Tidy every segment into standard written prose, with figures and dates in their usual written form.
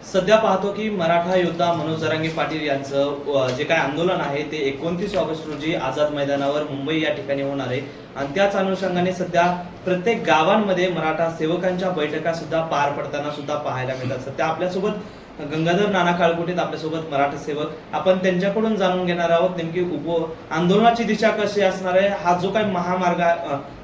सध्या पाहतो की मराठा योद्धा मनोज जरांगे पाटील यांचं जे काय आंदोलन आहे ते 29 ऑगस्ट रोजी आझाद मैदानावर मुंबई या ठिकाणी होणार आहे आणि त्याच अनुषंगाने सध्या प्रत्येक गावांमध्ये मराठा सेवकांच्या बैठका सुद्धा पार पडताना सुद्धा पाहायला मिळतात। सध्या आपल्यासोबत गंगाधर नाना काळकुटे आपल्यासोबत मराठा सेवक आपण त्यांच्याकडून जाणून घेणार आहोत नेमकी आंदोलनाची दिशा कशी असणार आहे, हा जो काही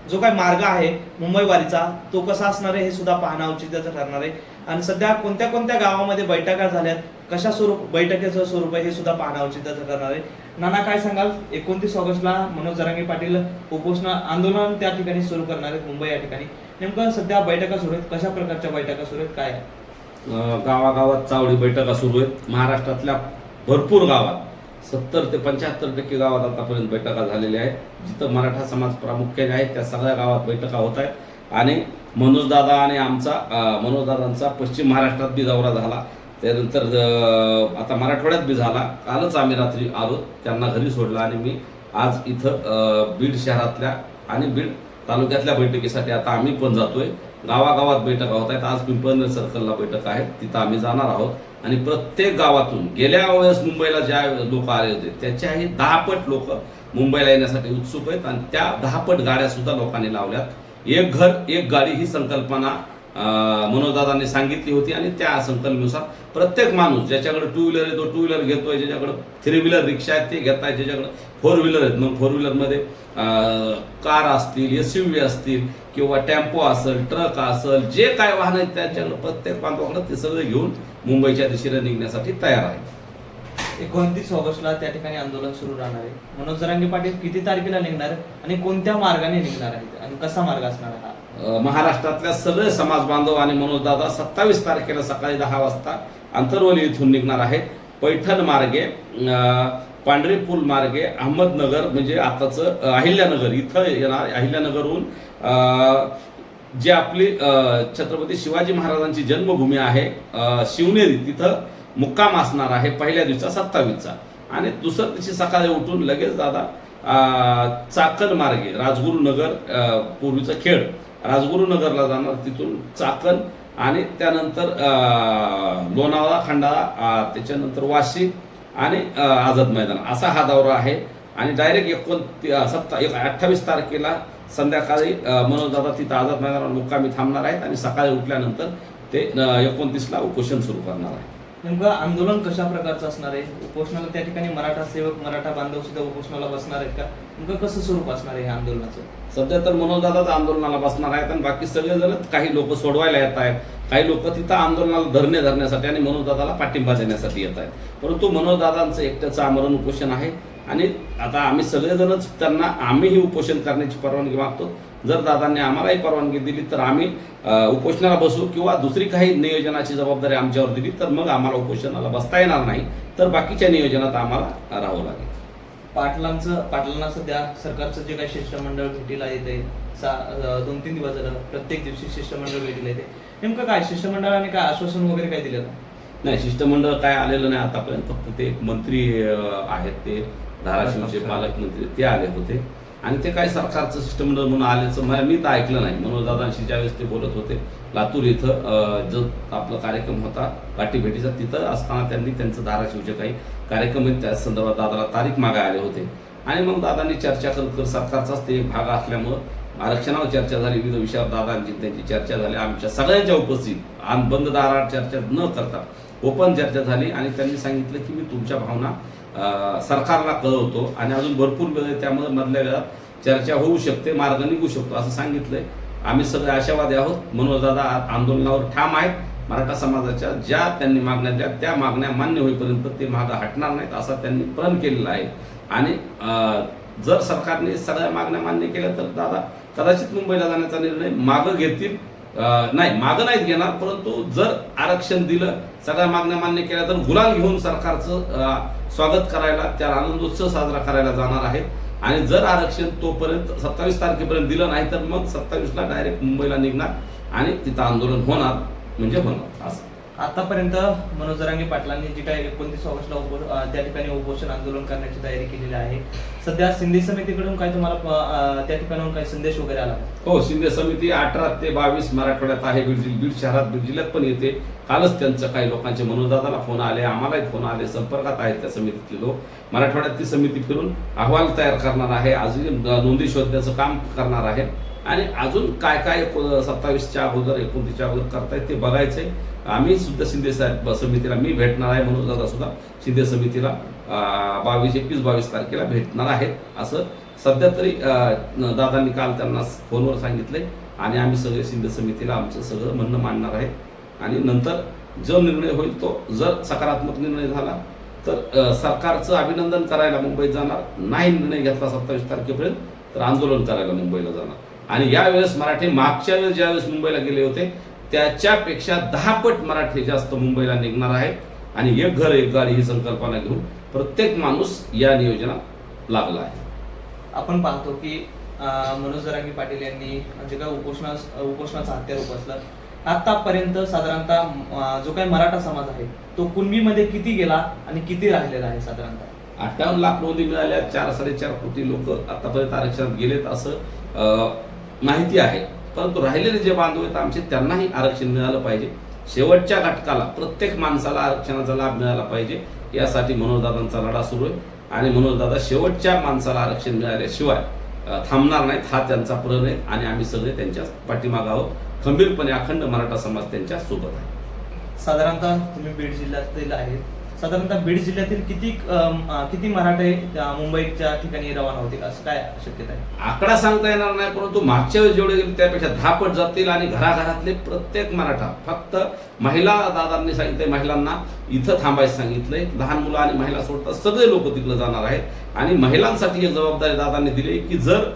जो काही मार्ग आहे मुंबई वारीचा तो कसा असणार आहे हे सुद्धा पाहणं औचित्याचं ठरणार आहे आणि सध्या कोणत्या कोणत्या गावामध्ये बैठका झाल्यात, कशा बैठकीचं स्वरूप आहे हे सुद्धा पाहणं औचित्याचं ठरणार आहे। नाना काय सांगाल, 29 ऑगस्टला मनोज जरांगे पाटील उपोषण आंदोलन त्या ठिकाणी सुरू करणार आहेत मुंबई या ठिकाणी, नेमकं सध्या बैठका सुरू आहेत, कशा प्रकारच्या बैठका सुरू आहेत, काय आहे? गावागावात चावडी बैठका सुरू आहेत। महाराष्ट्रातल्या भरपूर गावात 70 ते 75% गावात आतापर्यंत बैठका झालेल्या आहेत। जिथं मराठा समाज प्रामुख्याने आहे त्या सगळ्या गावात बैठका होत आहेत आणि मनोजदादा आणि मनोजदादांचा पश्चिम महाराष्ट्रात बी दौरा झाला, त्यानंतर आता मराठवाड्यात बी झाला। कालच आम्ही रात्री आलो, त्यांना घरी सोडलं आणि मी आज इथं बीड शहरातल्या आणि बीड तालुक्यातल्या बैठकीसाठी आता आम्ही पण जातोय। गावागावात बैठका होत आहेत। आज पिंपळनेर सर्कलला बैठक आहे, तिथं आम्ही जाणार आहोत आणि प्रत्येक गावातून गेल्या वेळेस मुंबईला ज्या लोक आले होते त्याच्याही 10 पट लोक मुंबईला येण्यासाठी उत्सुक आहेत आणि त्या 10 पट गाड्या सुद्धा लोकांनी लावल्यात। एक घर एक गाडी ही संकल्पना मनोजदादांनी सांगितली होती आणि त्या संकल्पनेनुसार प्रत्येक माणूस ज्याच्याकडे 2 व्हीलर आहे तो 2 व्हीलर घेतोय, ज्याच्याकडे 3 व्हीलर रिक्षा आहेत ते घेत आहेत, ज्याच्याकडे 4 व्हीलर आहेत मग 4 व्हीलरमध्ये कार असतील, SUV असतील किंवा टेम्पो असेल, ट्रक असेल, जे काय वाहन आहेत त्याच्याकडे प्रत्येक बांधवाकडे ते सगळे घेऊन मुंबईच्या दिशेने निघण्यासाठी तयार आहे। 29 ऑगस्टला त्या ठिकाणी आंदोलन सुरू राहणार आहे। मनोज जरांगे पाटील किती तारखेला निघणार आणि कोणत्या मार्गाने निघणार आहेत आणि कसा मार्ग असणार आहे? महाराष्ट्रातल्या सगळे समाज बांधव आणि मनोजदादा 27 तारखेला सकाळी 10 वाजता आंतरवली इथून निघणार आहेत। पैठण मार्गे, पांढरे पूल मार्गे अहमदनगर म्हणजे आताचं अहिल्यानगर इथं येणार। अहिल्यानगरहून जे आपली छत्रपती शिवाजी महाराजांची जन्मभूमी आहे शिवनेरी, तिथं मुक्काम असणार आहे पहिल्या दिवसा 27चा आणि दुसऱ्या दिवशी सकाळी उठून लगेच दादा चाकण मार्गे राजगुरुनगर, पूर्वीचं खेड राजगुरुनगरला जाणार, तिथून चाकण आणि त्यानंतर लोणावळा, खंडाळा, त्याच्यानंतर वाशी आणि आझाद मैदान असा हा दौरा आहे आणि डायरेक्ट 28 तारखेला संध्याकाळी मनोजदादा तिथं आझाद मैदानावर मुक्कामी थांबणार आहेत आणि सकाळी उठल्यानंतर ते 29ला उपोषण सुरू करणार आहे। नेमकं आंदोलन कशा प्रकारचं असणार आहे? उपोषणाला त्या ठिकाणी मराठा सेवक, मराठा बांधव सुद्धा उपोषणाला बसणार आहेत का? नेमकं कसं स्वरूप असणार आहे या आंदोलनाचं? सध्या तर मनोजदादाच आंदोलनाला बसणार आहेत आणि बाकी सगळेजण, काही लोक सोडवायला येत आहेत, काही लोक तिथं आंदोलनाला धरण्यासाठी आणि मनोजदादाला पाठिंबा देण्यासाठी येत आहेत। परंतु मनोजदादांचं एकट्याचं आमरण उपोषण आहे आणि आता आम्ही सगळेजणच त्यांना आम्हीही उपोषण करण्याची परवानगी मागतो। जर दादांनी आम्हालाही परवानगी दिली तर आम्ही उपोषणाला बसू किंवा दुसरी काही नियोजनाची जबाबदारी आमच्यावर दिली तर मग आम्हाला उपोषणाला बसता येणार नाही, तर बाकीच्या नियोजनात आम्हाला राहावं लागेल। पाटलांना सध्या सरकारचं जे काही शिष्टमंडळ भेटीला येते 2-3 दिवस झालं, प्रत्येक दिवशी शिष्टमंडळ भेटीला येते, नेमकं काय शिष्टमंडळाने काय आश्वासन वगैरे काय दिलं नाही? शिष्टमंडळ काय आलेलं नाही आतापर्यंत, फक्त ते एक मंत्री आहेत, ते धाराशिवचे पालकमंत्री ते आले होते आणि ते काय सरकारचं शिष्टमंडळ म्हणून आल्याचं मी तर ऐकलं नाही। मनोजदादांशी ज्यावेळेस ते बोलत होते लातूर इथं जो आपला कार्यक्रम होता गाठीभेटीचा, तिथं असताना त्यांनी त्यांचं धाराशिवचे काही कार्यक्रम आहेत त्या संदर्भात दादाला तारीख मागायला आले होते आणि मग दादांनी चर्चा करत सरकारचाच ते एक भाग असल्यामुळं आरक्षणावर चर्चा झाली, विविध विषयावर दादांची त्यांची चर्चा झाली, आमच्या सगळ्यांच्या उपस्थित बंद दारात चर्चा न करता ओपन चर्चा झाली आणि त्यांनी सांगितलं की मी तुमच्या भावना सरकारला कळवतो आणि अजून भरपूर वेळ आहे, त्यामुळे मधल्या वेळात चर्चा होऊ शकते, मार्ग निघू शकतो असं सांगितलंय। आम्ही सगळे आशावादी आहोत। मनोजदादा आंदोलनावर ठाम आहेत। मराठा समाजाच्या ज्या त्यांनी मागण्या द्या त्या मागण्या मान्य होईपर्यंत ते मागं हटणार नाहीत असा त्यांनी प्रण केलेला आहे आणि जर सरकारने सगळ्या मागण्या मान्य केल्या तर दादा कदाचित मुंबईला जाण्याचा निर्णय मागं घेतील, मागं नाहीत घेणार, परंतु जर आरक्षण दिलं, सगळ्या मागण्या मान्य केल्या तर गुलाल घेऊन सरकारचं स्वागत करायला, त्या आनंदोत्सव साजरा करायला जाणार आहेत आणि जर आरक्षण तोपर्यंत 27 तारखेपर्यंत दिलं नाही तर मग 27ला डायरेक्ट मुंबईला निघणार आणि तिथं आंदोलन होणार म्हणजे होणार असं। आतापर्यंत मनोज जरांगे पाटलांनी जी काही 29 ऑगस्टला त्या ठिकाणी उपोषण आंदोलन करण्याची तयारी केलेली आहे. सध्या शिंदे समितीकडून काय तुम्हाला त्या ठिकाणाहून काही संदेश वगैरे आला? हो, शिंदे समिती 18 ते 22 मराठवाड्यात आहे. बीड शहरात, बीड जिल्ह्यात पण येते. कालच त्यांचं काही लोकांचे मनोजदादाला फोन आले, आम्हालाही फोन आले, संपर्कात आहेत त्या समितीतले लोक. मराठवाड्यात ती समिती फिरून अहवाल तयार करणार आहे, अजून नोंदी शोधण्याचं काम करणार आहे आणि अजून काय काय 27च्या अगोदर 29च्या अगोदर करतायत ते बघायचंय. आम्ही सुद्धा शिंदे साहेब समितीला मी भेटणार आहे, मनोजदादा सुद्धा शिंदे समितीला 21-22 तारखेला भेटणार आहेत असं सध्या तरी दादांनी काल त्यांना फोनवर सांगितलंय आणि आम्ही सगळे शिंदे समितीला आमचं सगळं म्हणणं मांडणार आहे आणि नंतर जो निर्णय होईल तो जर सकारात्मक निर्णय झाला तर सरकारचं अभिनंदन करायला मुंबईत जाणार, नाही निर्णय घेतला 27 तारखेपर्यंत तर आंदोलन करायला मुंबईला जाणार. आणि यावेळेस मराठी मागच्या वेळेस ज्यावेळेस मुंबईला गेले होते त्याच्यापेक्षा 10 पट मराठी जास्त मुंबईला निघणार आहेत आणि एक घर एक गाडी ही संकल्पना घेऊन प्रत्येक माणूस या नियोजनात लागला आहे. आपण पाहतो की मनोज जरांगे पाटील यांनी जे काही उपोषणाचा हत्यार उपसलं आतापर्यंत साधारणतः जो काही मराठा समाज आहे तो कुणबीमध्ये किती गेला आणि किती राहिलेला आहे? साधारणतः 58 लाख नोंदी मिळाल्या, 4-4.5 कोटी लोक आतापर्यंत आरक्षणात गेलेत असं माहिती आहे. परंतु राहिलेले जे बांधव आहेत आमचे त्यांनाही आरक्षण मिळालं पाहिजे. शेवटच्या घटकाला प्रत्येक माणसाला आरक्षणाचा लाभ मिळाला पाहिजे यासाठी मनोजदादांचा लढा सुरू आहे आणि मनोजदादा शेवटच्या माणसाला आरक्षण मिळाल्याशिवाय थांबणार नाहीत. हा त्यांचा प्रण आहे आणि आम्ही सगळे त्यांच्या पाठीमागे आहोत. खंबीरपणे अखंड मराठा समाज त्यांच्या सोबत आहे. साधारणतः तुम्ही बीड जिल्ह्यातील आहेत, साधारणतः बीड जिल्ह्यातील किती मराठे मुंबईच्या ठिकाणी रवाना होतील असं काय शक्यता आहे? आकडा सांगता येणार नाही, परंतु मागच्या वेळेस जेवढे गेले त्यापेक्षा 10 पट जातील आणि घराघरातले प्रत्येक मराठा, फक्त महिला दादांनी सांगितलंय, महिलांना इथं थांबायचं सांगितलंय, लहान मुलं आणि महिला सोडतात सगळे लोक तिकडे जाणार आहेत आणि महिलांसाठी एक जबाबदारी दादांनी दिली की जर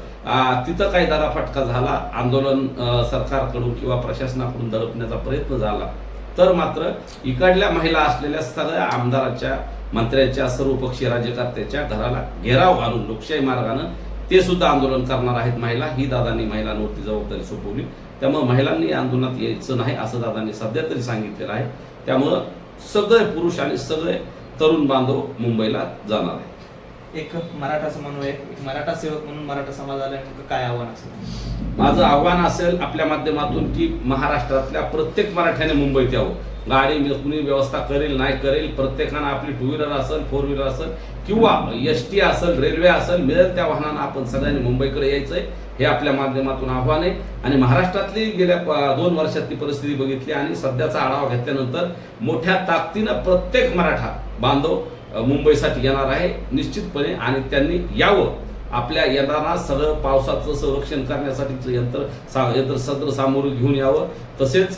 तिथं काही दगाफटका झाला, आंदोलन सरकारकडून किंवा प्रशासनाकडून दडपण्याचा प्रयत्न झाला तर मात्र इकडल्या महिला असलेल्या सगळ्या आमदाराच्या, मंत्र्याच्या, सर्वपक्षीय राज्यकर्त्याच्या घराला घेराव घालून लोकशाही मार्गानं ते सुद्धा आंदोलन करणार आहेत महिला. ही दादांनी महिलांवरती जबाबदारी सोपवली. त्यामुळे महिलांनी आंदोलनात यायचं नाही असं दादांनी सध्या तरी सांगितलेलं आहे. त्यामुळं सगळे पुरुष आणि सगळे तरुण बांधव मुंबईला जाणार आहेत. एक मराठा समन्वयक, एक मराठा सेवक म्हणून मराठा समाजाला नेमकं काय आव्हान असेल? माझं आव्हान असेल आपल्या माध्यमातून की महाराष्ट्रातल्या प्रत्येक मराठ्याने मुंबईत यावं. गाडी कुणी व्यवस्था करेल नाही करेल, प्रत्येकानं आपली 2 व्हीलर असेल, 4 व्हीलर असेल किंवा ST असेल, रेल्वे असेल, मिळेल त्या वाहनानं आपण सगळ्यांनी मुंबईकडे यायचंय हे आपल्या माध्यमातून आव्हान आहे. आणि महाराष्ट्रातली गेल्या 2 वर्षातली परिस्थिती बघितली आणि सध्याचा आढावा घेतल्यानंतर मोठ्या ताकदीनं प्रत्येक मराठा बांधव मुंबईसाठी येणार आहे निश्चितपणे आणि त्यांनी यावं. आपल्या येणारा सगळं पावसाचं संरक्षण करण्यासाठी यंत्र सदर सामोरं घेऊन यावं. तसेच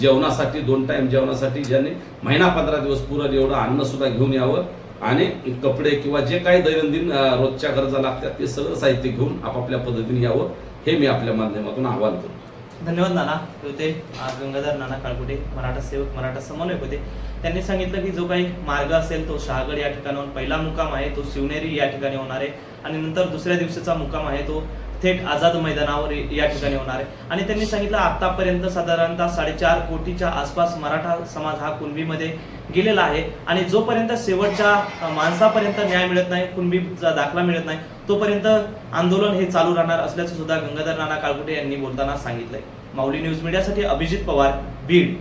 जेवणासाठी 2 टाइम जेवणासाठी ज्यांनी महिना 15 दिवस पुरेल एवढं अन्न सुद्धा घेऊन यावं आणि कपडे किंवा जे काही दैनंदिन रोजच्या गरजा लागतात ते सगळं साहित्य घेऊन आपापल्या पद्धतीने यावं हे मी आपल्या माध्यमातून आवाहन करतो. धन्यवाद नाना. होते गंगाधर नाना काळकुटे, मराठा सेवक, मराठा समन्वयक होते. त्यांनी सांगितलं की जो काही मार्ग असेल तो शहागड या ठिकाणाहून पहिला मुक्काम आहे तो शिवनेरी या ठिकाणी होणार आहे आणि नंतर दुसऱ्या दिवशीचा मुक्काम आहे तो थेट आझाद मैदानावर या ठिकाणी होणार आहे. आणि त्यांनी सांगितलं आतापर्यंत साधारणतः 4.5 कोटीच्या आसपास मराठा समाज हा कुणबीमध्ये गेलेला आहे आणि जोपर्यंत शेवटच्या माणसापर्यंत न्याय मिळत नाही, कुणबीचा दाखला मिळत नाही, तोपर्यंत आंदोलन हे चालू राहणार असल्याचं सुद्धा गंगाधर नाना काळकुटे यांनी बोलताना सांगितलंय. माऊली न्यूज मीडियासाठी अभिजित पवार, बीड.